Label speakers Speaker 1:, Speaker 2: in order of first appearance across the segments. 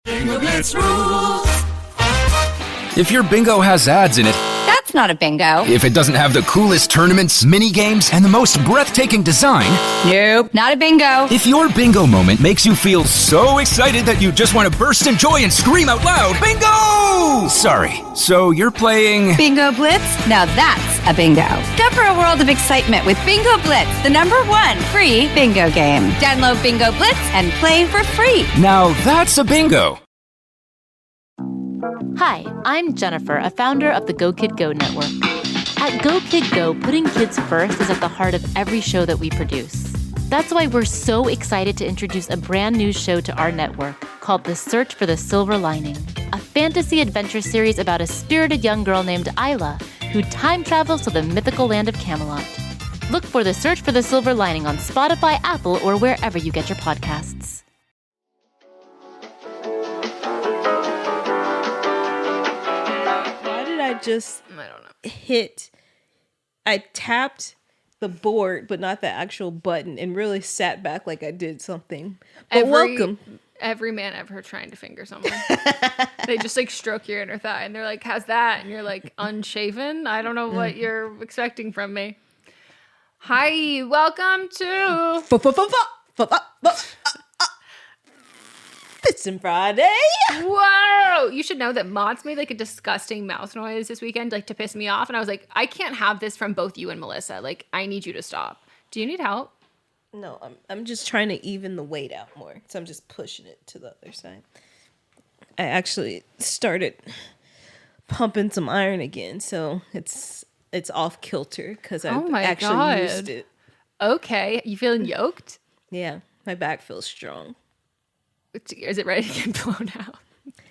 Speaker 1: Bingo Blitz rules.
Speaker 2: If your bingo has ads in it,
Speaker 3: That's not a bingo.
Speaker 2: if it doesn't have the coolest tournaments, mini games, and the most breathtaking design,
Speaker 3: Nope, not a bingo.
Speaker 2: if your bingo moment makes you feel so excited that you just want to burst in joy and scream out loud, bingo! Sorry, so you're playing...
Speaker 3: Bingo Blitz? Now that's a bingo. Go for a world of excitement with Bingo Blitz, the #1 free bingo game. Download Bingo Blitz and play for free.
Speaker 2: Now that's a bingo.
Speaker 4: Hi, I'm Jennifer, a founder of the Go Kid Go network. At Go Kid Go, putting kids first is at the heart of every show that we produce. That's why we're so excited to introduce a brand new show to our network called The Search for the Silver Lining, a fantasy adventure series about a spirited young girl named Isla who time travels to the mythical land of Camelot. Look for The Search for the Silver Lining on Spotify, Apple, or wherever you get your podcasts.
Speaker 5: I don't know. I tapped the board, but not the actual button, and really sat back like I did something. But welcome.
Speaker 1: Every man ever trying to finger someone. They just like stroke your inner thigh and they're like, how's that? And you're like, unshaven? I don't know what you're expecting from me. Hi, welcome to...
Speaker 5: It's Friday.
Speaker 1: Whoa! You should know that Mott's made like a disgusting mouth noise this weekend, like to piss me off. And I was like, I can't have this from both you and Melissa. Like, I need you to stop. Do you need help?
Speaker 5: No, I'm just trying to even the weight out more. So I'm just pushing it to the other side. I actually started pumping some iron again, so it's off kilter because I've actually used it.
Speaker 1: Okay, you feeling yoked?
Speaker 5: Yeah, my back feels strong.
Speaker 1: Is it ready to get blown out?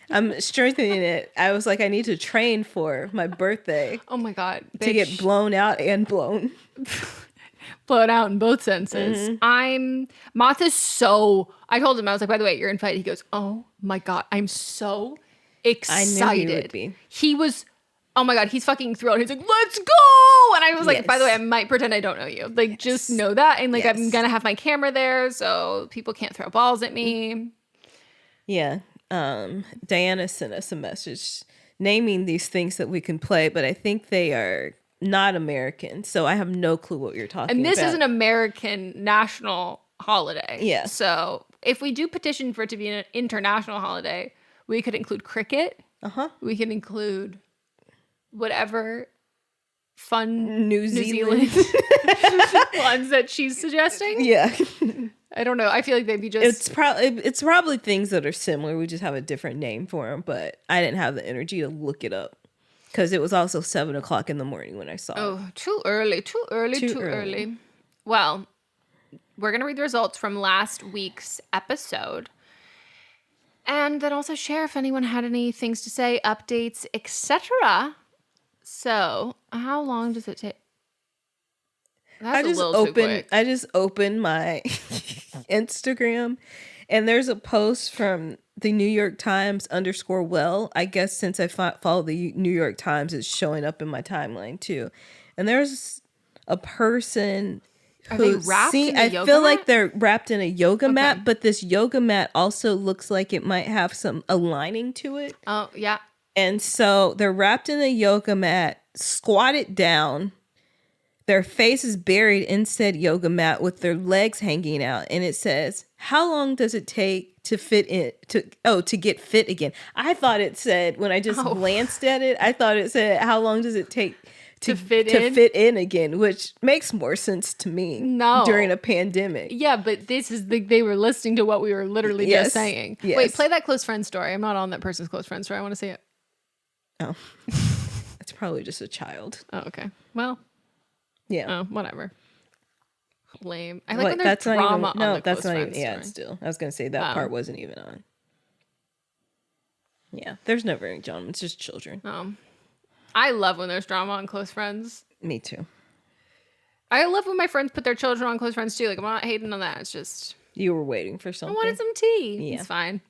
Speaker 5: I'm strengthening it. I was like, I need to train for my birthday.
Speaker 1: Oh my God.
Speaker 5: To get blown out and blown.
Speaker 1: Blown out in both senses. Martha's so, I told him, I was like, by the way, you're invited. He goes, oh my God, I'm so excited.
Speaker 5: I knew he would be.
Speaker 1: He was, oh my God, he's fucking thrilled. He's like, let's go. And I was like,
Speaker 5: Yes.
Speaker 1: by the way, I might pretend I don't know you. Like, just know that. And like,
Speaker 5: Yes.
Speaker 1: I'm going to have my camera there so people can't throw balls at me.
Speaker 5: Yeah. Diana sent us a message naming these things that we can play, but I think they are not American, so I have no clue what you're talking about.
Speaker 1: And this is an American national holiday.
Speaker 5: Yeah.
Speaker 1: So if we do petition for it to be an international holiday, we could include cricket.
Speaker 5: Uh-huh.
Speaker 1: We can include whatever fun
Speaker 5: New Zealand
Speaker 1: ones that she's suggesting.
Speaker 5: Yeah.
Speaker 1: I don't know. I feel like they'd be just...
Speaker 5: It's probably things that are similar. We just have a different name for them, but I didn't have the energy to look it up because it was also 7:00 in the morning when I saw it.
Speaker 1: Oh, too early. Well, we're going to read the results from last week's episode and then also share if anyone had any things to say, updates, etc. So, how long does it take? That's a little too quick.
Speaker 5: I just opened my Instagram, and there's a post from the New York Times _well. I guess since I follow the New York Times, it's showing up in my timeline too. And there's a person who I feel like they're wrapped in a yoga mat, but this yoga mat also looks like it might have a lining to it.
Speaker 1: Oh, yeah.
Speaker 5: And so they're wrapped in a yoga mat, squatted down. Their face is buried in said yoga mat with their legs hanging out. And it says, how long does it take to fit in, to get fit again? I thought it said, when I just glanced at it, I thought it said, how long does it take to fit in again? Which makes more sense to me during a pandemic.
Speaker 1: Yeah, but this is they were listening to what we were literally just saying.
Speaker 5: Yes.
Speaker 1: Wait, play that close friend story. I'm not on that person's close friend story. I want to see it.
Speaker 5: Oh, it's probably just a child.
Speaker 1: Oh, okay. Well.
Speaker 5: Yeah.
Speaker 1: Oh, whatever. Lame. I like when there's drama on the close friends story.
Speaker 5: Yeah, still. I was going to say that part wasn't even on. Yeah, there's never any drama. It's just children.
Speaker 1: I love when there's drama on close friends.
Speaker 5: Me too.
Speaker 1: I love when my friends put their children on close friends too. Like, I'm not hating on that. It's just...
Speaker 5: You were waiting for something.
Speaker 1: I wanted some tea. Yeah. It's fine.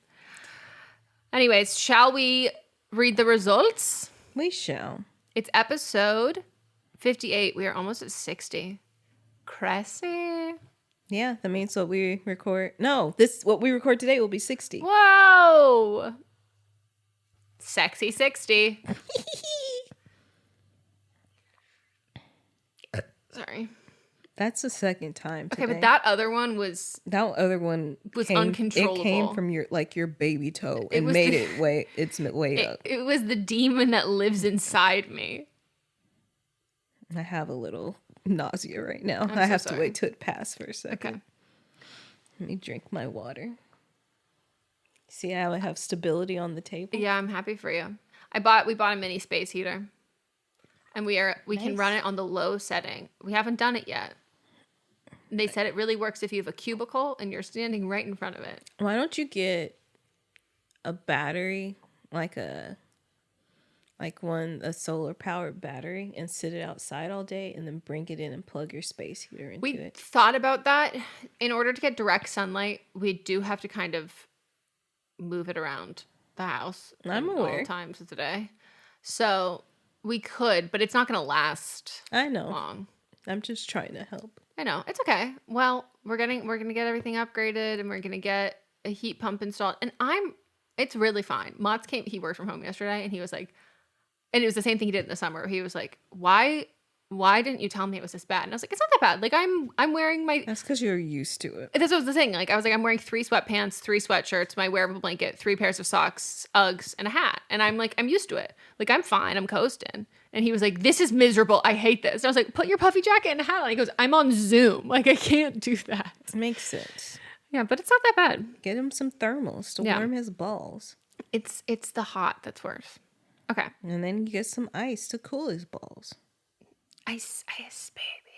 Speaker 1: Anyways, shall we read the results?
Speaker 5: We shall.
Speaker 1: It's episode 58. We are almost at 60. Crazy.
Speaker 5: Yeah, that means what we record. No, what we record today will be 60.
Speaker 1: Whoa! Sexy 60. Sorry.
Speaker 5: That's the second time today.
Speaker 1: Okay, but that other one was uncontrollable.
Speaker 5: It came from your baby toe and made its way up.
Speaker 1: It was the demon that lives inside me.
Speaker 5: I have a little nausea right now.
Speaker 1: I'm
Speaker 5: I
Speaker 1: so
Speaker 5: have
Speaker 1: sorry.
Speaker 5: to wait till it pass for a second.
Speaker 1: Okay.
Speaker 5: Let me drink my water. See how I have stability on the table?
Speaker 1: Yeah, I'm happy for you. We bought a mini space heater. And we can run it on the low setting. We haven't done it yet. They said it really works if you have a cubicle and you're standing right in front of it.
Speaker 5: Why don't you get a battery, a solar powered battery, and sit it outside all day and then bring it in and plug your space heater into
Speaker 1: We
Speaker 5: it?
Speaker 1: thought about that. In order to get direct sunlight, we do have to kind of move it around the house.
Speaker 5: I'm aware.
Speaker 1: All times of the day. So we could, but it's not going to last
Speaker 5: I know.
Speaker 1: long.
Speaker 5: I'm just trying to help.
Speaker 1: I know. It's okay. Well, we're going to get everything upgraded and we're going to get a heat pump installed. And it's really fine. Mott's he worked from home yesterday and he was like, and it was the same thing he did in the summer. He was like, why didn't you tell me it was this bad? And I was like, it's not that bad. Like I'm wearing my...
Speaker 5: That's because you're used to it.
Speaker 1: This was the thing. Like I was like, I'm wearing 3 sweatpants, 3 sweatshirts, my wearable blanket, 3 pairs of socks, Uggs, and a hat. And I'm like, I'm used to it. Like I'm fine. I'm coasting. And he was like, this is miserable. I hate this. And I was like, put your puffy jacket and a hat on. He goes, I'm on Zoom. Like I can't do that.
Speaker 5: Makes sense.
Speaker 1: Yeah, but it's not that bad.
Speaker 5: Get him some thermals to warm his balls.
Speaker 1: It's the hot that's worse. Okay.
Speaker 5: And then you get some ice to cool his balls.
Speaker 1: Ice, baby.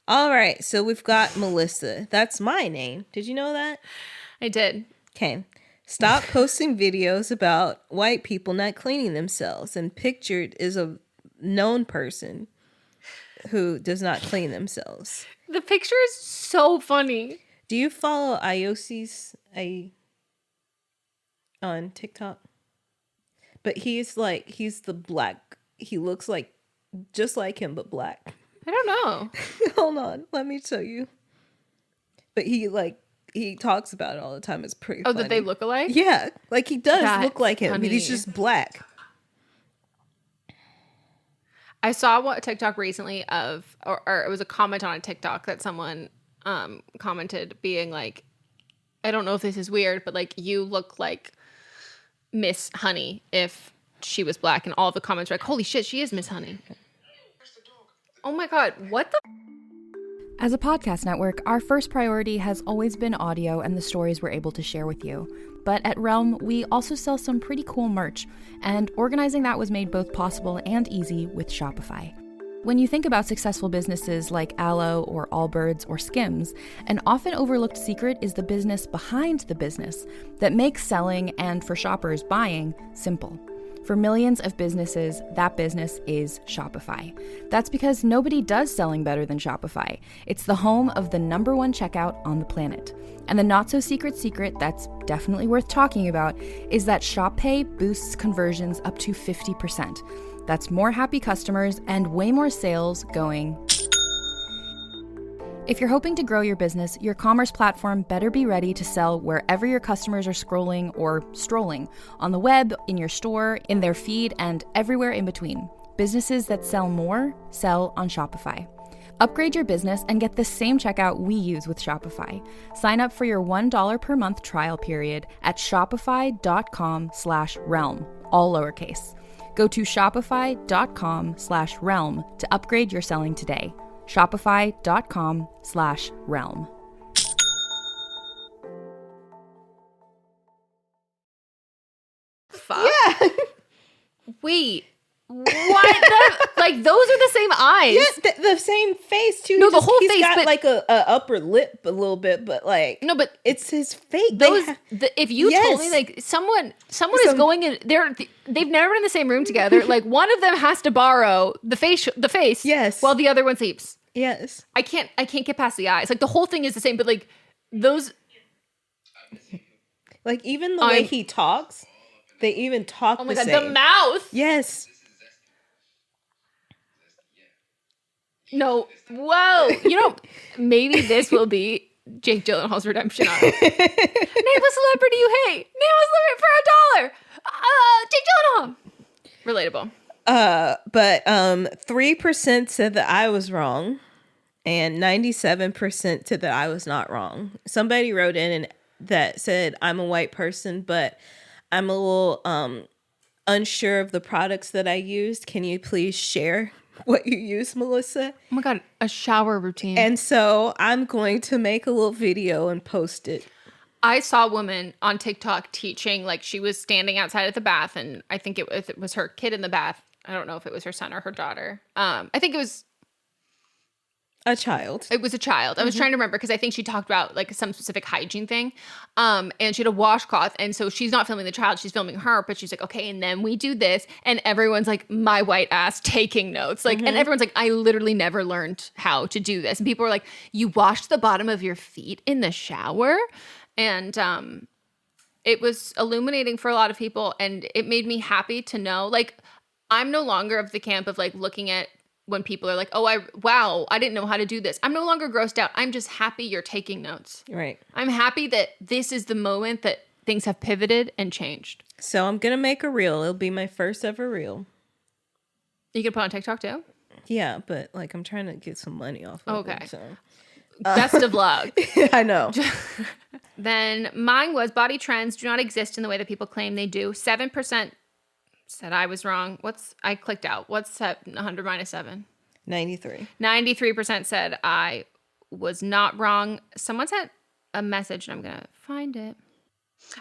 Speaker 5: All right, so we've got Melissa. That's my name. Did you know that?
Speaker 1: I did.
Speaker 5: Okay. Stop posting videos about white people not cleaning themselves. And pictured is a known person who does not clean themselves.
Speaker 1: The picture is so funny.
Speaker 5: Do you follow Iosi's on TikTok? But he's the black. He looks just like him, but black.
Speaker 1: I don't know.
Speaker 5: Hold on, let me show you. But he talks about it all the time. It's pretty funny.
Speaker 1: That they look alike?
Speaker 5: Yeah, he does
Speaker 1: That's
Speaker 5: look like him, but he's
Speaker 1: funny.
Speaker 5: just black.
Speaker 1: I saw a TikTok recently or it was a comment on a TikTok that someone commented being like, I don't know if this is weird, but like you look like Miss Honey if she was black, and all of the comments were like, holy shit, she is Miss Honey. Oh my god, what the?
Speaker 6: As a podcast network, our first priority has always been audio and the stories we're able to share with you. But at Realm, we also sell some pretty cool merch, and organizing that was made both possible and easy with Shopify. When you think about successful businesses like Aloe or Allbirds or Skims, an often overlooked secret is the business behind the business that makes selling and, for shoppers, buying simple. For millions of businesses, that business is Shopify. That's because nobody does selling better than Shopify. It's the home of the #1 checkout on the planet. And the not-so-secret secret that's definitely worth talking about is that Shop Pay boosts conversions up to 50%. That's more happy customers and way more sales going. If you're hoping to grow your business, your commerce platform better be ready to sell wherever your customers are scrolling or strolling, on the web, in your store, in their feed, and everywhere in between. Businesses that sell more, sell on Shopify. Upgrade your business and get the same checkout we use with Shopify. Sign up for your $1 per month trial period at shopify.com/realm, all lowercase. Go to shopify.com/realm to upgrade your selling today. Shopify.com/realm.
Speaker 1: Fuck? Yeah. Wait. What? Like, those are the same eyes.
Speaker 5: Yeah, the same face too.
Speaker 1: No, the whole
Speaker 5: he's
Speaker 1: face,
Speaker 5: got
Speaker 1: but
Speaker 5: like a upper lip a little bit, but
Speaker 1: no, but
Speaker 5: it's his face.
Speaker 1: If you told me like someone is going in, they've never been in the same room together. Like one of them has to borrow the face,
Speaker 5: yes,
Speaker 1: while the other one sleeps.
Speaker 5: Yes,
Speaker 1: I can't get past the eyes. Like the whole thing is the same, but like those,
Speaker 5: like even the way he talks, they even talk.
Speaker 1: Oh my
Speaker 5: the
Speaker 1: god,
Speaker 5: same.
Speaker 1: the mouth.
Speaker 5: Yes.
Speaker 1: No, whoa. Maybe this will be Jake Gyllenhaal's redemption arc. Name a celebrity you hate. Name a celebrity for $1. Jake Gyllenhaal. Relatable.
Speaker 5: But 3% said that I was wrong, and 97% said that I was not wrong. Somebody wrote in and that said I'm a white person, but I'm a little unsure of the products that I used. Can you please share what you use, Melissa?
Speaker 1: Oh my God, a shower routine.
Speaker 5: And so I'm going to make a little video and post it.
Speaker 1: I saw a woman on TikTok teaching, like she was standing outside of the bath, and I think it was her kid in the bath. I don't know if it was her son or her daughter. I think it was
Speaker 5: a child.
Speaker 1: It was a child. I was trying to remember because I think she talked about like some specific hygiene thing. And she had a washcloth. And so she's not filming the child, she's filming her, but she's like, okay, and then we do this. And everyone's like, my white ass taking notes. Like, and everyone's like, I literally never learned how to do this. And people are like, you wash the bottom of your feet in the shower? And it was illuminating for a lot of people. And it made me happy to know, like, I'm no longer of the camp of like looking at when people are like, oh, I didn't know how to do this. I'm no longer grossed out. I'm just happy you're taking notes.
Speaker 5: Right.
Speaker 1: I'm happy that this is the moment that things have pivoted and changed.
Speaker 5: So I'm going to make a reel. It'll be my first ever reel.
Speaker 1: You can put on TikTok too?
Speaker 5: Yeah, but like I'm trying to get some money off of
Speaker 1: Okay.
Speaker 5: it, so.
Speaker 1: Best of luck.
Speaker 5: I know.
Speaker 1: Then mine was body trends do not exist in the way that people claim they do. 7% said I was wrong. I clicked out. What's 100 minus 7?
Speaker 5: 93.
Speaker 1: 93% said I was not wrong. Someone sent a message and I'm going to find it.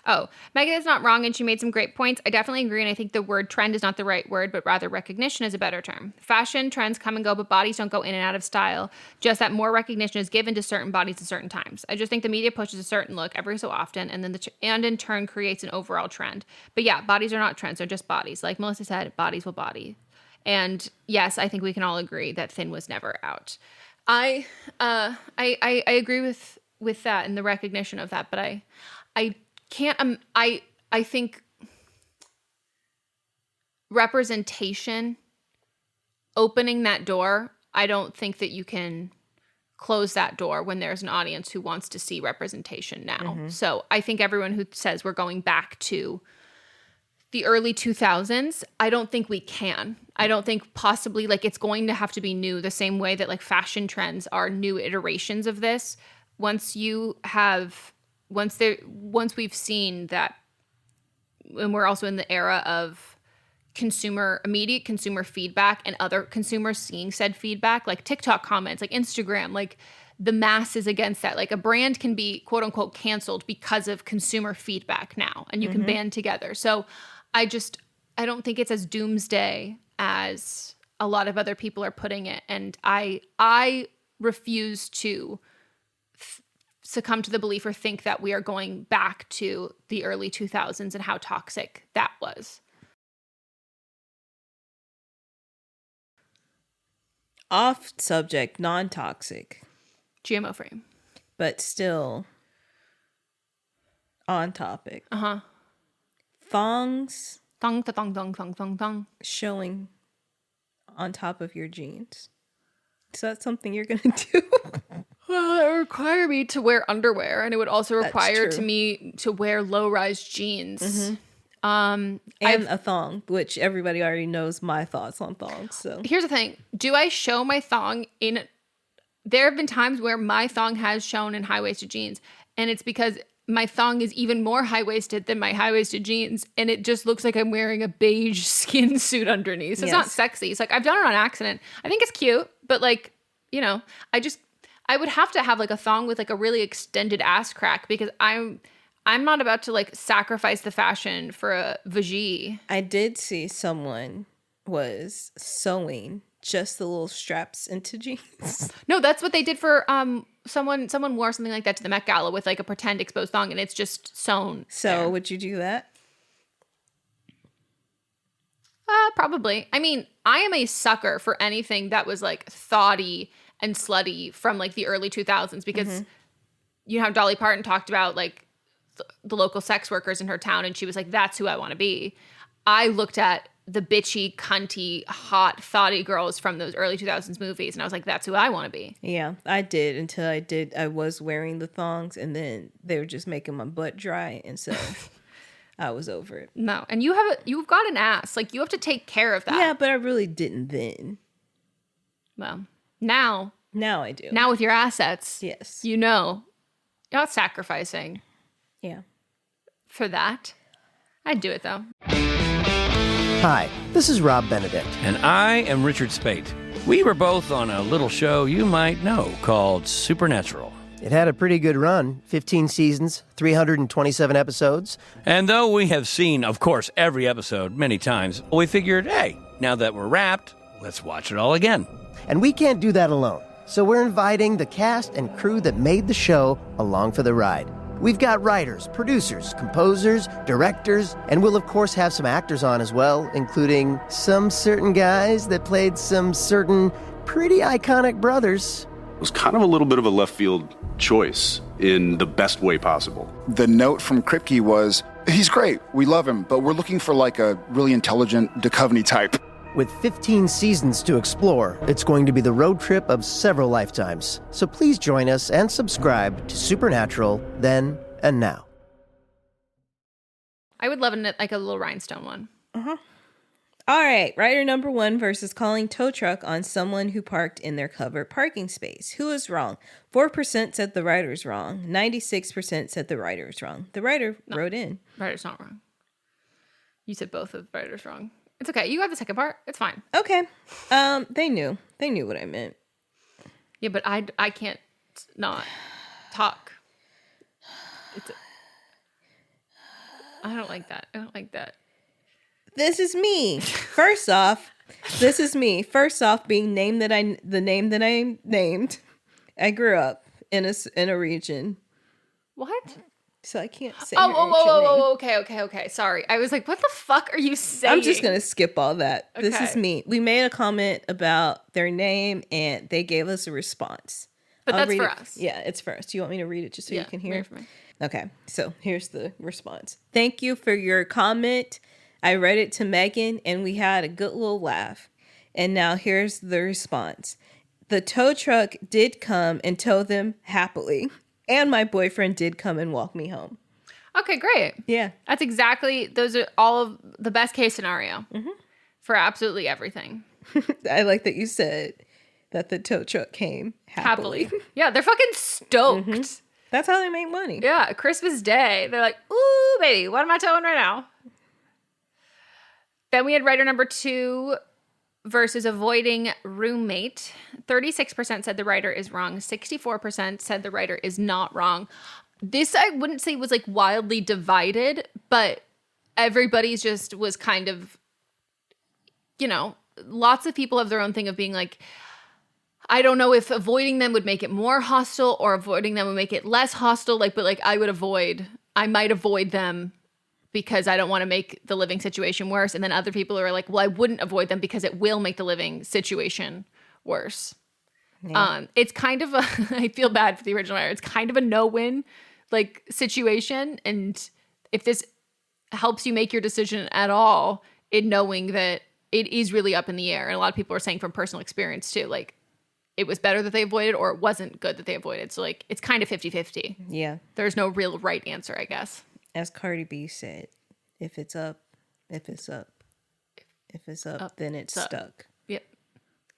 Speaker 1: Oh, Megan is not wrong and she made some great points. I definitely agree, and I think the word trend is not the right word, but rather recognition is a better term. Fashion trends come and go, but bodies don't go in and out of style. Just that more recognition is given to certain bodies at certain times. I just think the media pushes a certain look every so often, and then and in turn creates an overall trend. But yeah, bodies are not trends; they're just bodies. Like Melissa said, bodies will body. And yes, I think we can all agree that thin was never out. I agree with that and the recognition of that, but I can't I think representation, opening that door, I don't think that you can close that door when there's an audience who wants to see representation now. So I think everyone who says we're going back to the early 2000s, I don't think we can. I don't think possibly, like, it's going to have to be new the same way that like fashion trends are new iterations of this. Once we've seen that, and we're also in the era of immediate consumer feedback and other consumers seeing said feedback, like TikTok comments, like Instagram, like the masses against that. Like a brand can be quote unquote canceled because of consumer feedback now, and you can band together. So I don't think it's as doomsday as a lot of other people are putting it. And I refuse to succumb to the belief or think that we are going back to the early 2000s and how toxic that was.
Speaker 5: Off subject, non-toxic,
Speaker 1: GMO free,
Speaker 5: but still on topic. Thongs.
Speaker 1: Thong, thong, thong, thong, thong, thong.
Speaker 5: Showing on top of your jeans. Is that something you're going to do?
Speaker 1: Well, it would require me to wear underwear, and it would also require
Speaker 5: true.
Speaker 1: me to wear low-rise jeans.
Speaker 5: And a thong, which everybody already knows my thoughts on thongs. So
Speaker 1: here's the thing. Do I show my thong in... There have been times where my thong has shown in high-waisted jeans, and it's because my thong is even more high-waisted than my high-waisted jeans, and it just looks like I'm wearing a beige skin suit underneath. So it's not sexy. It's like, I've done it on accident. I think it's cute, but like, you know, I would have to have like a thong with like a really extended ass crack, because I'm not about to like sacrifice the fashion for a vagine.
Speaker 5: I did see someone was sewing just the little straps into jeans.
Speaker 1: No, that's what they did for someone wore something like that to the Met Gala with like a pretend exposed thong, and it's just sewn.
Speaker 5: So
Speaker 1: there.
Speaker 5: Would you do that?
Speaker 1: Probably. I mean, I am a sucker for anything that was like thoughty and slutty from like the early 2000s, because you know how Dolly Parton talked about like the local sex workers in her town, and she was like, that's who I want to be. I looked at the bitchy, cunty, hot, thoughty girls from those early 2000s movies. And I was like, that's who I want to be.
Speaker 5: Yeah, I did until I was wearing the thongs, and then they were just making my butt dry, and so I was over it.
Speaker 1: No. And you've got an ass. Like, you have to take care of that.
Speaker 5: Yeah, but I really didn't then.
Speaker 1: Well, now
Speaker 5: I do.
Speaker 1: Now with your assets,
Speaker 5: Yes.
Speaker 1: you know, you're not sacrificing
Speaker 5: Yeah.
Speaker 1: for that. I'd do it, though.
Speaker 7: Hi, this is Rob Benedict.
Speaker 8: And I am Richard Spate. We were both on a little show you might know called Supernatural.
Speaker 7: It had a pretty good run, 15 seasons, 327 episodes.
Speaker 8: And though we have seen, of course, every episode many times, we figured, hey, now that we're wrapped, let's watch it all again.
Speaker 7: And we can't do that alone, so we're inviting the cast and crew that made the show along for the ride. We've got writers, producers, composers, directors, and we'll of course have some actors on as well, including some certain guys that played some certain pretty iconic brothers.
Speaker 9: It was kind of a little bit of a left field choice in the best way possible.
Speaker 10: The note from Kripke was, he's great, we love him, but we're looking for like a really intelligent Duchovny type.
Speaker 7: With 15 seasons to explore, it's going to be the road trip of several lifetimes. So please join us and subscribe to Supernatural then and now.
Speaker 1: I would love like a little rhinestone one.
Speaker 5: All right, writer number 1 versus calling tow truck on someone who parked in their covered parking space. Who is wrong? 4% said the writer's wrong. 96% said the writer's wrong. The writer wrote in.
Speaker 1: Writer's not wrong. You said both of the writers wrong. It's okay. You got the second part. It's fine.
Speaker 5: Okay. They knew what I meant.
Speaker 1: Yeah, but I can't not talk. I don't like that. I don't like that.
Speaker 5: This is me. First off, being the name that I named. I grew up in a region,
Speaker 1: What?
Speaker 5: so I can't say. your actual name.
Speaker 1: Okay. Sorry. I was like, what the fuck are you saying?
Speaker 5: I'm just gonna skip all that. This is
Speaker 1: Okay.
Speaker 5: me. We made a comment about their name, and they gave us a response.
Speaker 1: But
Speaker 5: I'll
Speaker 1: that's
Speaker 5: read
Speaker 1: for
Speaker 5: it.
Speaker 1: us.
Speaker 5: Yeah, it's for us. Do you want me to read it just so you can hear?
Speaker 1: read it for me.
Speaker 5: Okay, so here's the response. Thank you for your comment. I read it to Megan, and we had a good little laugh. And now here's the response. The tow truck did come and tow them happily. And my boyfriend did come and walk me home.
Speaker 1: Okay, great.
Speaker 5: Yeah.
Speaker 1: That's exactly, those are all of the best case scenario for absolutely everything.
Speaker 5: I like that you said that the tow truck came happily.
Speaker 1: Yeah, they're fucking stoked.
Speaker 5: That's how they make money.
Speaker 1: Yeah, Christmas Day. They're like, ooh, baby, what am I towing right now? Then we had writer number 2 versus avoiding roommate. 36% said the writer is wrong. 64% said the writer is not wrong. This I wouldn't say was like wildly divided, but everybody's just was kind of, lots of people have their own thing of being like, I don't know if avoiding them would make it more hostile or avoiding them would make it less hostile. But I might avoid them because I don't want to make the living situation worse. And then other people are like, well, I wouldn't avoid them because it will make the living situation worse. Yeah. It's kind of I feel bad for the original writer. It's kind of a no-win like situation. And if this helps you make your decision at all, in knowing that it is really up in the air. And a lot of people are saying from personal experience too, like it was better that they avoided or it wasn't good that they avoided. So like it's kind of 50-50.
Speaker 5: Yeah.
Speaker 1: There's no real right answer, I guess.
Speaker 5: As Cardi B said, if it's up, then it's stuck.
Speaker 1: Yep.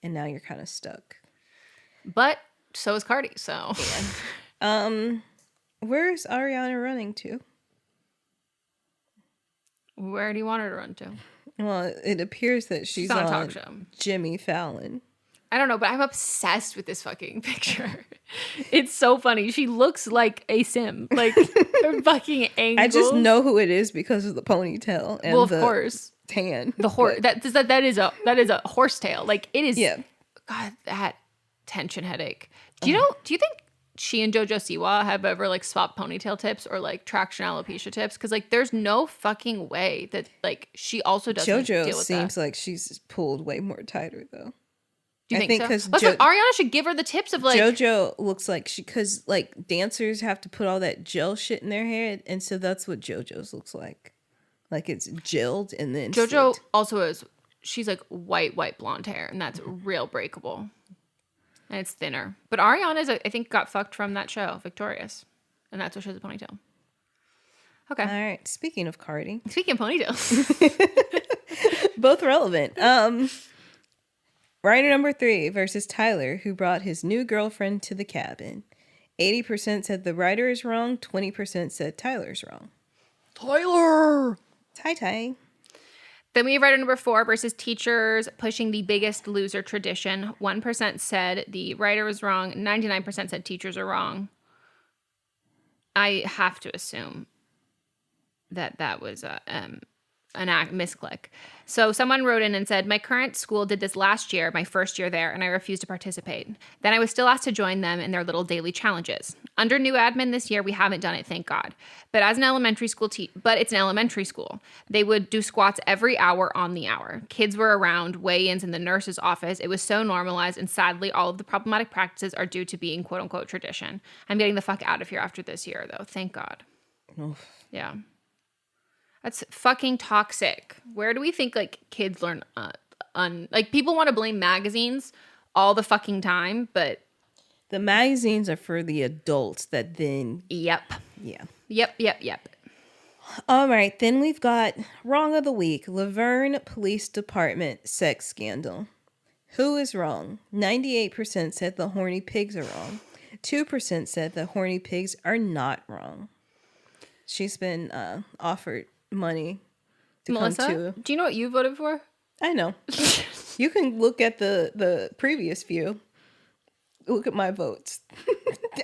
Speaker 5: And now you're kind of stuck.
Speaker 1: But so is Cardi, so.
Speaker 5: Where's Ariana running to?
Speaker 1: Where do you want her to run to?
Speaker 5: Well, it appears that she's
Speaker 1: on a
Speaker 5: on
Speaker 1: talk show.
Speaker 5: Jimmy Fallon.
Speaker 1: I don't know, but I'm obsessed with this fucking picture. It's so funny. She looks like a sim. Like her fucking angles.
Speaker 5: I just know who it is because of the ponytail and
Speaker 1: well, of course,
Speaker 5: tan.
Speaker 1: The horse that is a horsetail. Like it is.
Speaker 5: Yeah.
Speaker 1: God, that tension headache. Do you think she and JoJo Siwa have ever like swapped ponytail tips or like traction alopecia tips? Because like there's no fucking way that like she also doesn't deal with
Speaker 5: seems
Speaker 1: that.
Speaker 5: like she's pulled way more tighter though.
Speaker 1: Do you think so?
Speaker 5: Because
Speaker 1: Ariana should give her the tips of like
Speaker 5: JoJo looks like because like dancers have to put all that gel shit in their hair, and so that's what JoJo's looks like. Like it's gelled and then
Speaker 1: JoJo
Speaker 5: slicked.
Speaker 1: also is, she's like white blonde hair, and that's real breakable. And it's thinner. But Ariana's, I think, got fucked from that show, Victorious. And that's why she has a ponytail. Okay.
Speaker 5: All right. Speaking of Cardi.
Speaker 1: Speaking of ponytails.
Speaker 5: Both relevant. Writer number 3 versus Tyler, who brought his new girlfriend to the cabin. 80% said the writer is wrong. 20% said Tyler's wrong.
Speaker 8: Tyler!
Speaker 5: Ty.
Speaker 1: Then we have writer number 4 versus teachers pushing the biggest loser tradition. 1% said the writer was wrong. 99% said teachers are wrong. I have to assume that was an misclick. So someone wrote in and said, my current school did this last year, my first year there, and I refused to participate. Then I was still asked to join them in their little daily challenges. Under new admin this year, we haven't done it, thank God. But as an elementary school but it's an elementary school. They would do squats every hour on the hour. Kids were around, weigh-ins in the nurse's office. It was so normalized, and sadly, all of the problematic practices are due to being quote-unquote tradition. I'm getting the fuck out of here after this year, though. Thank God.
Speaker 5: Oof.
Speaker 1: Yeah. That's fucking toxic. Where do we think like kids learn like people want to blame magazines all the fucking time, but
Speaker 5: the magazines are for the adults that then
Speaker 1: Yep.
Speaker 5: Yep. All right, then we've got wrong of the week. Laverne Police Department sex scandal. Who is wrong? 98% said the horny pigs are wrong. 2% said the horny pigs are not wrong. She's been offered money to
Speaker 1: Melissa,
Speaker 5: come to.
Speaker 1: do you know what you voted for?
Speaker 5: I know. You can look at the previous few. Look at my votes.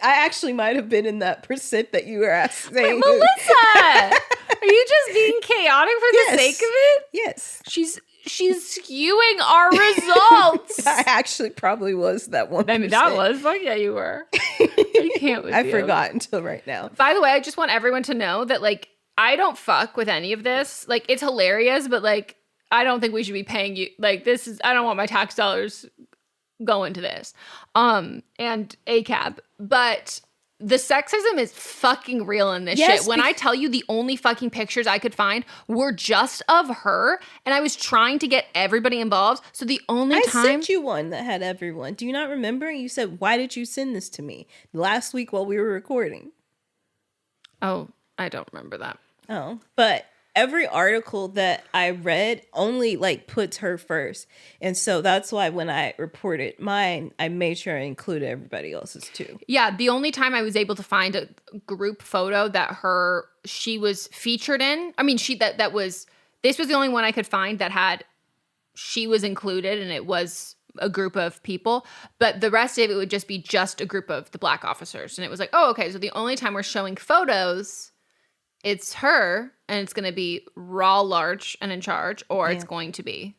Speaker 5: I actually might have been in that percent that you were asking.
Speaker 1: Wait, Melissa, are you just being chaotic for the sake of it?
Speaker 5: Yes.
Speaker 1: She's skewing our results.
Speaker 5: I actually probably was that one.
Speaker 1: I mean, that was. Fuck yeah, you were. I can't with
Speaker 5: I
Speaker 1: you.
Speaker 5: forgot until right now.
Speaker 1: By the way, I just want everyone to know that, like, I don't fuck with any of this. Like, it's hilarious, but, like, I don't think we should be paying you. Like, this is, I don't want my tax dollars going to this. And ACAB. But the sexism is fucking real in this shit. When I tell you the only fucking pictures I could find were just of her, and I was trying to get everybody involved. So the only time.
Speaker 5: I sent you one that had everyone. Do you not remember? You said, why did you send this to me? Last week while we were recording.
Speaker 1: Oh, I don't remember that.
Speaker 5: Oh, but every article that I read only like puts her first. And so that's why when I reported mine, I made sure I included everybody else's too.
Speaker 1: Yeah, the only time I was able to find a group photo that she was featured in, I mean, this was the only one I could find that she was included, and it was a group of people, but the rest of it would just be just a group of the black officers. And it was like, oh, okay, so the only time we're showing photos, it's her, and it's going to be raw, large, and in charge, or it's going to be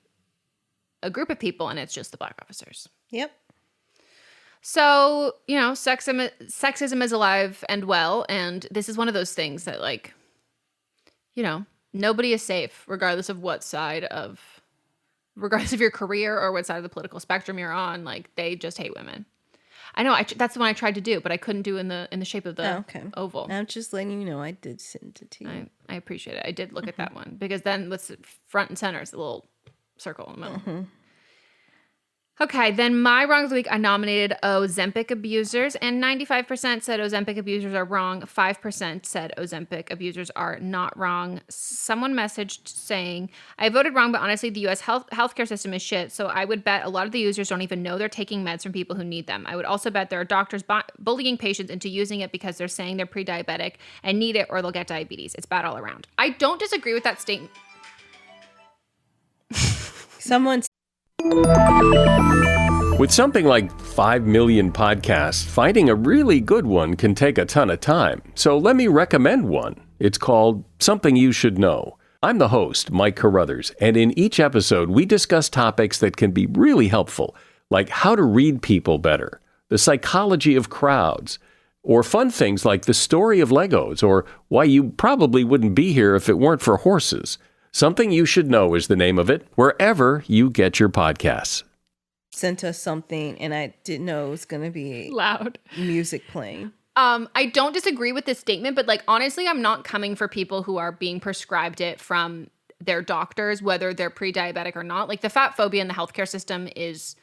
Speaker 1: a group of people, and it's just the black officers.
Speaker 5: Yep.
Speaker 1: So, sexism is alive and well, and this is one of those things that, like, nobody is safe, regardless of your career or what side of the political spectrum you're on. Like, they just hate women. I know. That's the one I tried to do, but I couldn't do in the shape of the oval.
Speaker 5: I'm just letting you know I did send it to you.
Speaker 1: I appreciate it. I did look at that one, because then what's front and center is the little circle in the middle. Mm-hmm. Okay, then my wrong of the week, I nominated Ozempic abusers, and 95% said Ozempic abusers are wrong. 5% said Ozempic abusers are not wrong. Someone messaged saying, I voted wrong, but honestly, the U.S. healthcare system is shit, so I would bet a lot of the users don't even know they're taking meds from people who need them. I would also bet there are doctors bullying patients into using it because they're saying they're pre-diabetic and need it, or they'll get diabetes. It's bad all around. I don't disagree with that statement.
Speaker 11: With something like 5 million podcasts, finding a really good one can take a ton of time. So let me recommend one. It's called Something You Should Know. I'm the host, Mike Carruthers, and in each episode, we discuss topics that can be really helpful, like how to read people better, the psychology of crowds, or fun things like the story of Legos, or why you probably wouldn't be here if it weren't for horses. Something You Should Know is the name of it, wherever you get your podcasts.
Speaker 5: Sent us something, and I didn't know it was going to be
Speaker 1: loud
Speaker 5: music playing.
Speaker 1: I don't disagree with this statement, but like honestly, I'm not coming for people who are being prescribed it from their doctors, whether they're pre-diabetic or not. Like the fat phobia in the healthcare system is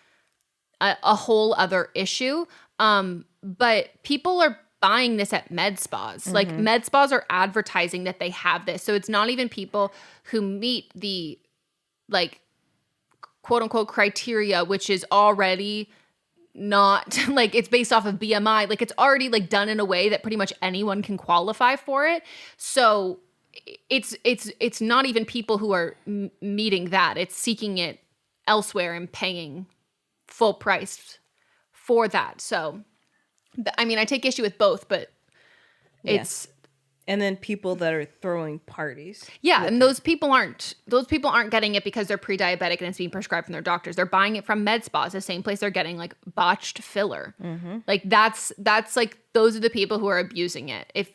Speaker 1: a whole other issue. But people are buying this at med spas. Like med spas are advertising that they have this. So it's not even people who meet the like quote unquote criteria, which is already not like it's based off of BMI. Like it's already like done in a way that pretty much anyone can qualify for it. So it's not even people who are meeting that. It's seeking it elsewhere and paying full price for that. So, I mean, I take issue with both, but it's
Speaker 5: and then people that are throwing parties.
Speaker 1: Yeah, and those people aren't getting it because they're pre-diabetic and it's being prescribed from their doctors. They're buying it from med spas, the same place they're getting like botched filler. Like that's like those are the people who are abusing it. If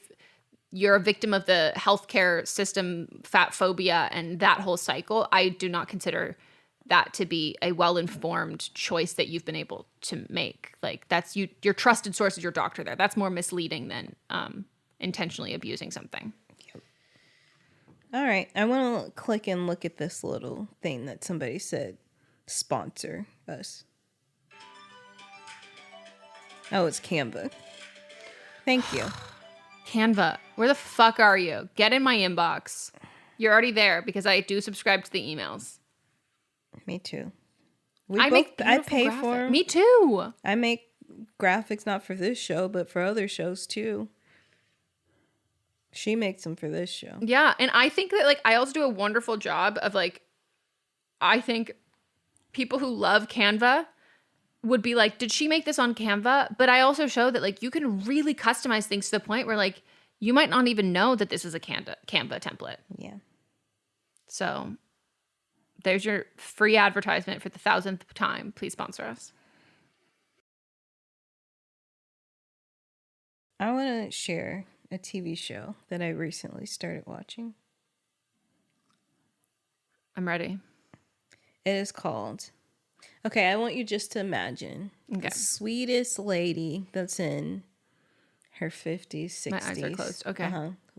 Speaker 1: you're a victim of the healthcare system, fat phobia, and that whole cycle, I do not consider that to be a well-informed choice that you've been able to make. Like that's your trusted source is your doctor there. That's more misleading than intentionally abusing something.
Speaker 5: All right. I want to click and look at this little thing that somebody said, sponsor us. Oh, it's Canva. Thank you.
Speaker 1: Canva, where the fuck are you? Get in my inbox. You're already there because I do subscribe to the emails.
Speaker 5: Me too.
Speaker 1: I
Speaker 5: pay for them.
Speaker 1: Me too.
Speaker 5: I make graphics not for this show, but for other shows too. She makes them for this show.
Speaker 1: Yeah, and I think that like I also do a wonderful job of like I think people who love Canva would be like, did she make this on Canva? But I also show that like you can really customize things to the point where like you might not even know that this is a Canva template.
Speaker 5: Yeah.
Speaker 1: So there's your free advertisement for the 1,000th time. Please sponsor us.
Speaker 5: I want to share a TV show that I recently started watching.
Speaker 1: I'm ready.
Speaker 5: It is called... Okay, I want you just to imagine the sweetest lady that's in her 50s, 60s.
Speaker 1: My eyes are closed. Okay.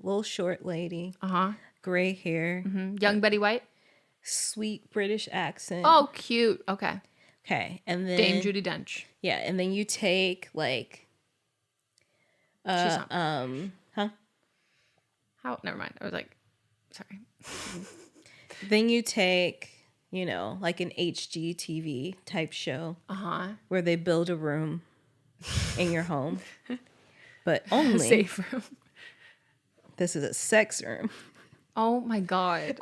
Speaker 5: Little short lady.
Speaker 1: Uh-huh.
Speaker 5: Gray hair.
Speaker 1: Young Betty White?
Speaker 5: Sweet British accent.
Speaker 1: Oh, cute. Okay.
Speaker 5: Okay, and then...
Speaker 1: Dame Judi Dench.
Speaker 5: Yeah, and then you take, like...
Speaker 1: She's not. How? Never mind. I was like, sorry.
Speaker 5: Then you take... You know, like an HGTV type show where they build a room in your home, but only
Speaker 1: safe room.
Speaker 5: This is a sex room.
Speaker 1: Oh my God.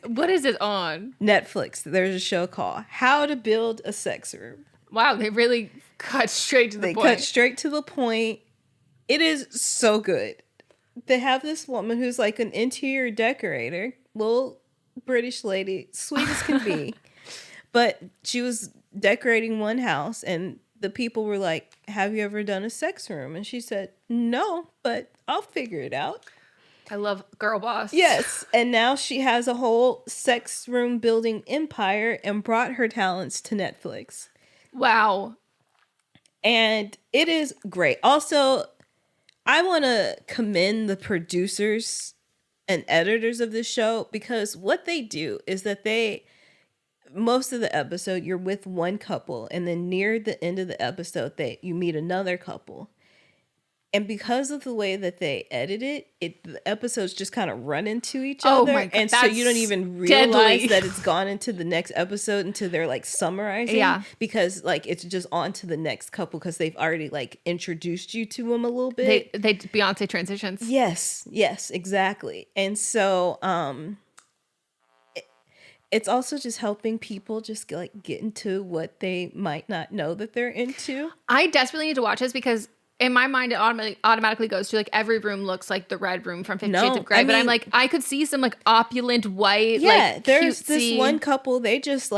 Speaker 1: What is it on?
Speaker 5: Netflix. There's a show called How to Build a Sex Room.
Speaker 1: Wow, they really cut straight to the point.
Speaker 5: They cut straight to the point. It is so good. They have this woman who's like an interior decorator, little British lady, sweet as can be, but she was decorating one house and the people were like, have you ever done a sex room? And she said, no, but I'll figure it out.
Speaker 1: I love girl boss.
Speaker 5: Yes. And now she has a whole sex room building empire and brought her talents to Netflix.
Speaker 1: Wow.
Speaker 5: And it is great. Also, I want to commend the producers and editors of this show, because what they do is that most of the episode you're with one couple, and then near the end of the episode you meet another couple, and because of the way that they edit it, the episodes just kind of run into each other.
Speaker 1: My God,
Speaker 5: and so you don't even realize that it's gone into the next episode until they're like summarizing.
Speaker 1: Yeah,
Speaker 5: because like it's just on to the next couple because they've already like introduced you to them a little bit.
Speaker 1: They Beyonce transitions.
Speaker 5: Yes, exactly. And so it's also just helping people just like get into what they might not know that they're into.
Speaker 1: I desperately need to watch this because in my mind, it automatically goes to like every room looks like the red room from 50 Shades of Grey. But I'm like, I could see some like opulent white.
Speaker 5: Yeah,
Speaker 1: like,
Speaker 5: there's
Speaker 1: cutesy.
Speaker 5: this one couple. They just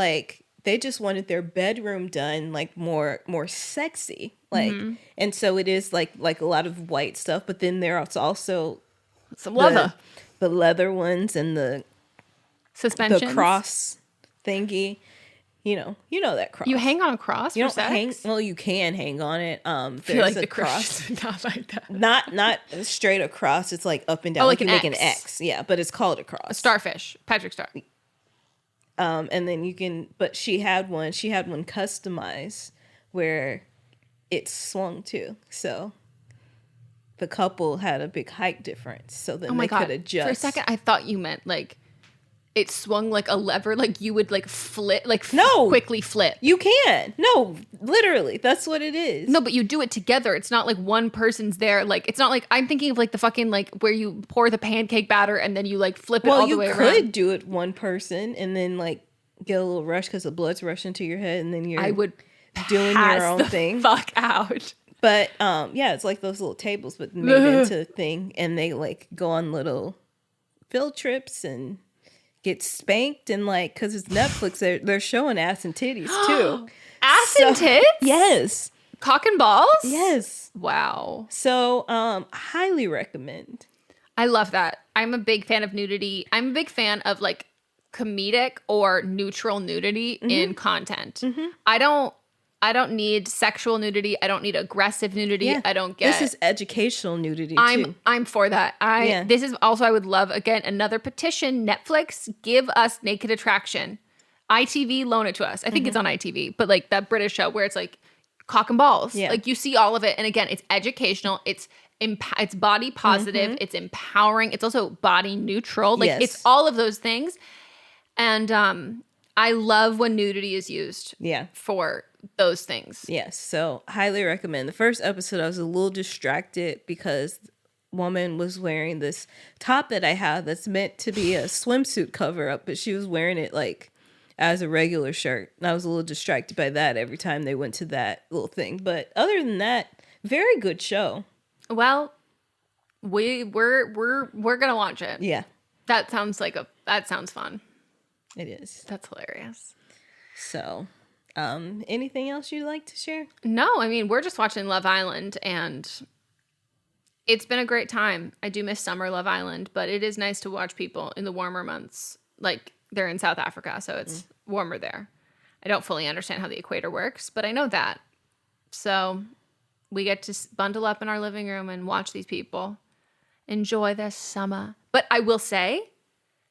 Speaker 5: wanted their bedroom done like more sexy, like, and so it is like a lot of white stuff. But then there's also
Speaker 1: some leather,
Speaker 5: the leather ones and the
Speaker 1: suspensions,
Speaker 5: the cross thingy. You know that cross.
Speaker 1: You hang on a cross
Speaker 5: You
Speaker 1: for
Speaker 5: don't
Speaker 1: sex?
Speaker 5: hang. Well, you can hang on it.
Speaker 1: I feel
Speaker 5: There's
Speaker 1: like
Speaker 5: a
Speaker 1: the
Speaker 5: cross.
Speaker 1: Christians are not like that.
Speaker 5: Not straight across. It's like up and down.
Speaker 1: Oh, like
Speaker 5: you
Speaker 1: an
Speaker 5: make
Speaker 1: X.
Speaker 5: an X. Yeah, but it's called a cross.
Speaker 1: A starfish. Patrick Star.
Speaker 5: And then you can. But she had one. She had one customized where it swung too. So the couple had a big height difference. So then they could adjust.
Speaker 1: For a second, I thought you meant like it swung like a lever, like you would like flip, like quickly flip.
Speaker 5: You can. No, literally. That's what it is.
Speaker 1: No, but you do it together. It's not like one person's there. Like, it's not like, I'm thinking of like the fucking like where you pour the pancake batter and then you like flip it all the way around.
Speaker 5: Well, you could do it one person and then like get a little rush because the blood's rushing to your head and then you're
Speaker 1: I would
Speaker 5: doing
Speaker 1: pass
Speaker 5: your own
Speaker 1: the
Speaker 5: thing.
Speaker 1: Fuck out.
Speaker 5: But yeah, it's like those little tables but made into a thing and they like go on little field trips and get spanked and like because it's Netflix they're showing ass and titties too.
Speaker 1: Ass and tits?
Speaker 5: Yes.
Speaker 1: Cock and balls?
Speaker 5: Yes.
Speaker 1: Wow.
Speaker 5: So highly recommend.
Speaker 1: I love that. I'm a big fan of nudity. I'm a big fan of like comedic or neutral nudity in content. I don't need sexual nudity. I don't need aggressive nudity.
Speaker 5: Yeah.
Speaker 1: I don't get.
Speaker 5: This is educational nudity too.
Speaker 1: I'm for that. This is also, I would love, again, another petition. Netflix, give us Naked Attraction. ITV, loan it to us. I think it's on ITV, but like that British show where it's like cock and balls.
Speaker 5: Yeah.
Speaker 1: Like you see all of it. And again, it's educational. It's body positive. It's empowering. It's also body neutral. Like it's all of those things. And I love when nudity is used for those things.
Speaker 5: Yes, so highly recommend. The first episode, I was a little distracted because woman was wearing this top that I have that's meant to be a swimsuit cover up, but she was wearing it like as a regular shirt. And I was a little distracted by that every time they went to that little thing. But other than that, very good show.
Speaker 1: Well, we're gonna watch it.
Speaker 5: Yeah,
Speaker 1: that sounds fun.
Speaker 5: It is.
Speaker 1: That's hilarious.
Speaker 5: So, anything else you'd like to share?
Speaker 1: No, I mean, we're just watching Love Island and it's been a great time. I do miss summer Love Island, but it is nice to watch people in the warmer months. Like they're in South Africa, so it's warmer there. I don't fully understand how the equator works, but I know that. So we get to bundle up in our living room and watch these people enjoy their summer. But I will say,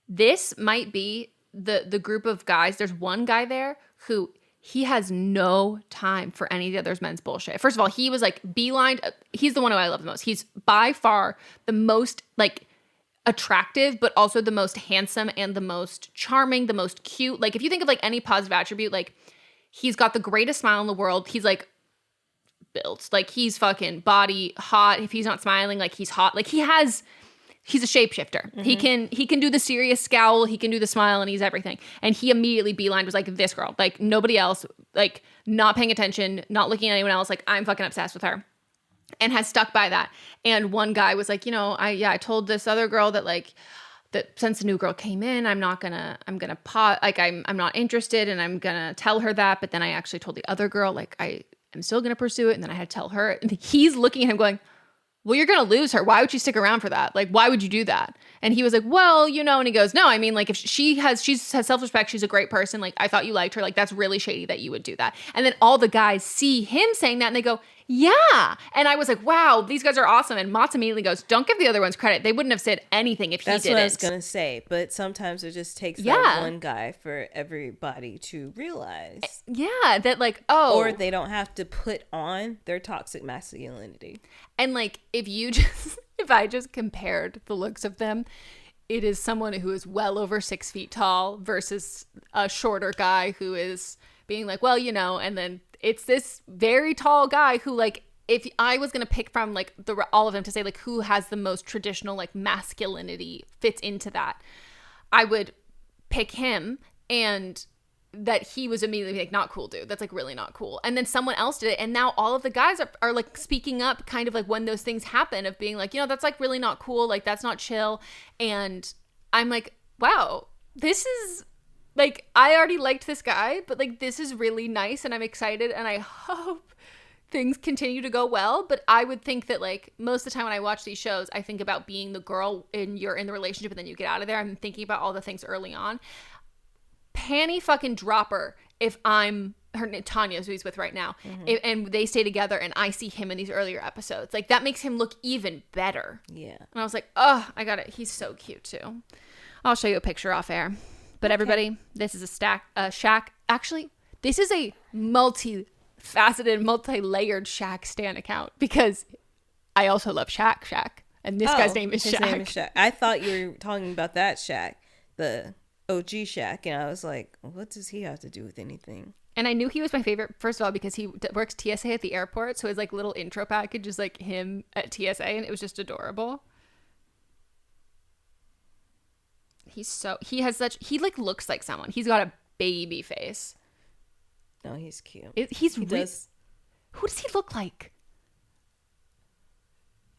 Speaker 1: this might be the group of guys. There's one guy there who he has no time for any of the other men's bullshit. First of all, he was like beeline. He's the one who I love the most. He's by far the most like attractive, but also the most handsome and the most charming, the most cute. Like if you think of like any positive attribute, like he's got the greatest smile in the world. He's like built, like he's fucking body hot. If he's not smiling, like he's hot. Like he's a shapeshifter. He can do the serious scowl, he can do the smile, and he's everything. And he immediately beelined was like, this girl, like nobody else, like not paying attention, not looking at anyone else. Like I'm fucking obsessed with her, and has stuck by that. And one guy was like, I told this other girl that like, that since the new girl came in, I'm gonna pause, like I'm not interested, and I'm gonna tell her that. But then I actually told the other girl, like I'm still gonna pursue it. And then I had to tell her, and he's looking at him going, well, you're going to lose her. Why would you stick around for that? Like, why would you do that? And he was like, well, and he goes, no, I mean, like if she has self-respect, she's a great person. Like, I thought you liked her. Like, that's really shady that you would do that. And then all the guys see him saying that and they go, yeah. And I was like, wow, these guys are awesome. And Mats immediately goes, don't give the other ones credit. They wouldn't have said anything if he didn't.
Speaker 5: That's what I was going to say. But sometimes it just takes that one guy for everybody to realize.
Speaker 1: Yeah. That like, oh.
Speaker 5: Or they don't have to put on their toxic masculinity.
Speaker 1: And like, if I just compared the looks of them, it is someone who is well over 6 feet tall versus a shorter guy who is being like, well, and then it's this very tall guy who like, if I was going to pick from like all of them to say like who has the most traditional like masculinity fits into that, I would pick him. And that he was immediately like, not cool, dude. That's like really not cool. And then someone else did it. And now all of the guys are like speaking up kind of like when those things happen of being like, that's like really not cool. Like that's not chill. And I'm like, wow, this is like, I already liked this guy, but like, this is really nice. And I'm excited. And I hope things continue to go well. But I would think that like most of the time when I watch these shows, I think about being the girl you're in the relationship and then you get out of there. I'm thinking about all the things early on. Panty fucking dropper if I'm Tanya's who he's with right now, and they stay together and I see him in these earlier episodes. Like, that makes him look even better.
Speaker 5: Yeah.
Speaker 1: And I was like, oh, I got it. He's so cute too. I'll show you a picture off air. But everybody, this is a Shaq. Actually, this is a multi-faceted, multi-layered Shaq stan account, because I also love Shaq. And this guy's name is Shaq.
Speaker 5: His name is Shaq. I thought you were talking about that Shaq, the OG Shaq. And I was like, what does he have to do with anything?
Speaker 1: And I knew he was my favorite, first of all, because he works TSA at the airport. So his like little intro package is like him at TSA, and it was just adorable. He like looks like someone. He's got a baby face.
Speaker 5: No, he's cute.
Speaker 1: Who does he look like?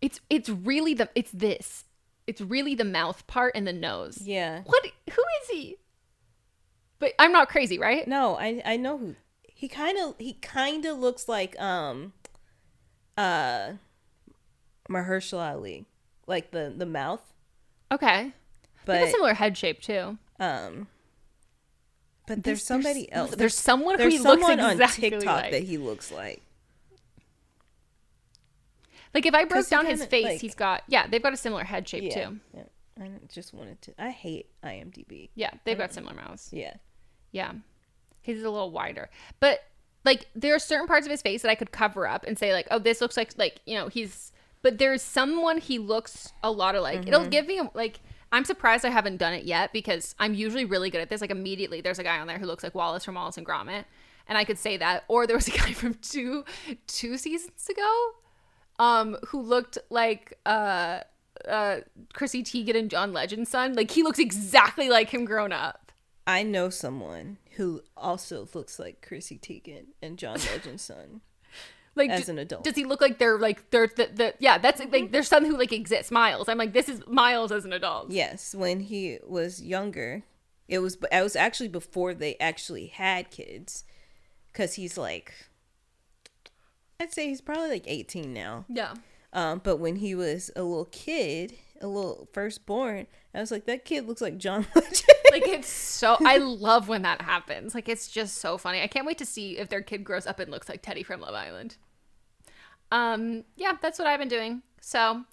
Speaker 1: It's really the mouth part and the nose.
Speaker 5: Yeah.
Speaker 1: Who is he? But I'm not crazy, right?
Speaker 5: No, I know who. He kind of looks like Mahershala Ali, like the mouth.
Speaker 1: Okay.
Speaker 5: But
Speaker 1: they have a similar head shape too.
Speaker 5: But there's somebody else.
Speaker 1: There's someone
Speaker 5: there's
Speaker 1: who he looks
Speaker 5: someone on
Speaker 1: exactly
Speaker 5: TikTok
Speaker 1: like.
Speaker 5: that he looks like.
Speaker 1: Like, if I broke down his face,
Speaker 5: like,
Speaker 1: he's got they've got a similar head shape too.
Speaker 5: Yeah. I just wanted to. I hate IMDb.
Speaker 1: Yeah, they've got similar mouths.
Speaker 5: Yeah.
Speaker 1: He's a little wider, but like there are certain parts of his face that I could cover up and say like, oh, this looks like he's. But there's someone he looks a lot alike. It'll give me like. I'm surprised I haven't done it yet, because I'm usually really good at this. Like, immediately there's a guy on there who looks like Wallace from Wallace and Gromit, and I could say that. Or there was a guy from two seasons ago who looked like Chrissy Teigen and John Legend's son. Like, he looks exactly like him grown up.
Speaker 5: I know someone who also looks like Chrissy Teigen and John Legend's son.
Speaker 1: Like,
Speaker 5: as an adult.
Speaker 1: Does he look like they're that's like, there's some who like exists, Miles. I'm like, this is Miles as an adult.
Speaker 5: Yes, when he was younger, I was actually before they actually had kids, because he's like, I'd say he's probably like 18 now.
Speaker 1: Yeah.
Speaker 5: But when he was a little kid, a little firstborn, I was like, that kid looks like John Legend.
Speaker 1: Like, it's so, I love when that happens. Like, it's just so funny. I can't wait to see if their kid grows up and looks like Teddy from Love Island. Yeah, that's what I've been doing. So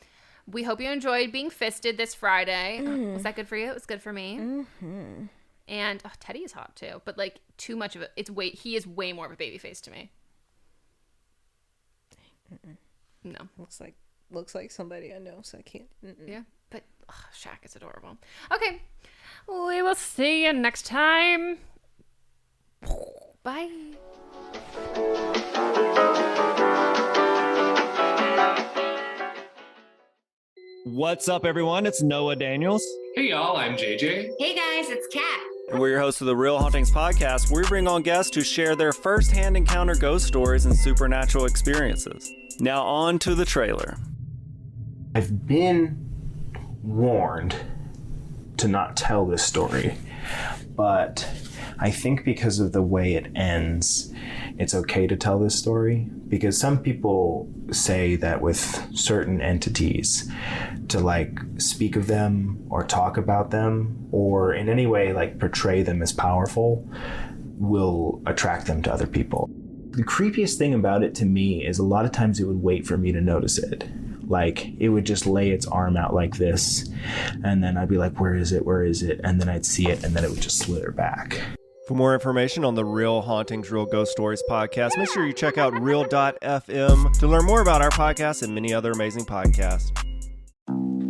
Speaker 1: we hope you enjoyed being fisted this Friday. Was that good for you? It was good for me. Mm-hmm. And Teddy is hot too, but like too much of it. He is way more of a baby face to me. No,
Speaker 5: looks like somebody I know, so I can't.
Speaker 1: Yeah, but Shaq is adorable. Okay, we will see you next time. Bye.
Speaker 12: What's up, everyone? It's Noah Daniels.
Speaker 13: Hey, y'all. I'm JJ.
Speaker 14: Hey, guys. It's Kat.
Speaker 12: And we're your hosts of the Real Hauntings podcast, where we bring on guests who share their first-hand encounter ghost stories and supernatural experiences. Now on to the trailer.
Speaker 15: I've been warned to not tell this story, but I think because of the way it ends, it's okay to tell this story, because some people say that with certain entities, to like speak of them or talk about them or in any way like portray them as powerful will attract them to other people. The creepiest thing about it to me is a lot of times it would wait for me to notice it. Like, it would just lay its arm out like this, and then I'd be like, where is it? Where is it? And then I'd see it, and then it would just slither back.
Speaker 12: For more information on the Real Hauntings, Real Ghost Stories podcast, make sure you check out Real.fm to learn more about our podcast and many other amazing podcasts.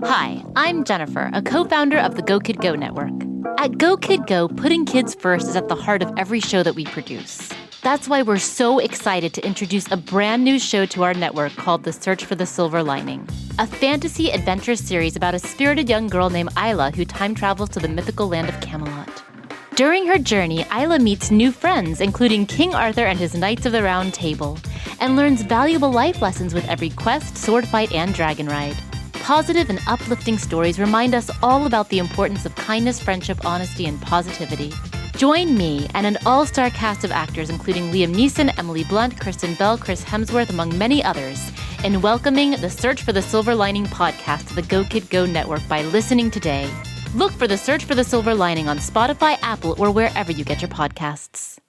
Speaker 4: Hi, I'm Jennifer, a co-founder of the Go Kid Go network. At Go Kid Go, putting kids first is at the heart of every show that we produce. That's why we're so excited to introduce a brand new show to our network called The Search for the Silver Lining, a fantasy adventure series about a spirited young girl named Isla who time travels to the mythical land of Camelot. During her journey, Isla meets new friends, including King Arthur and his Knights of the Round Table, and learns valuable life lessons with every quest, sword fight, and dragon ride. Positive and uplifting stories remind us all about the importance of kindness, friendship, honesty, and positivity. Join me and an all-star cast of actors including Liam Neeson, Emily Blunt, Kristen Bell, Chris Hemsworth, among many others, in welcoming the Search for the Silver Lining podcast to the Go Kid Go network by listening today. Look for the Search for the Silver Lining on Spotify, Apple, or wherever you get your podcasts.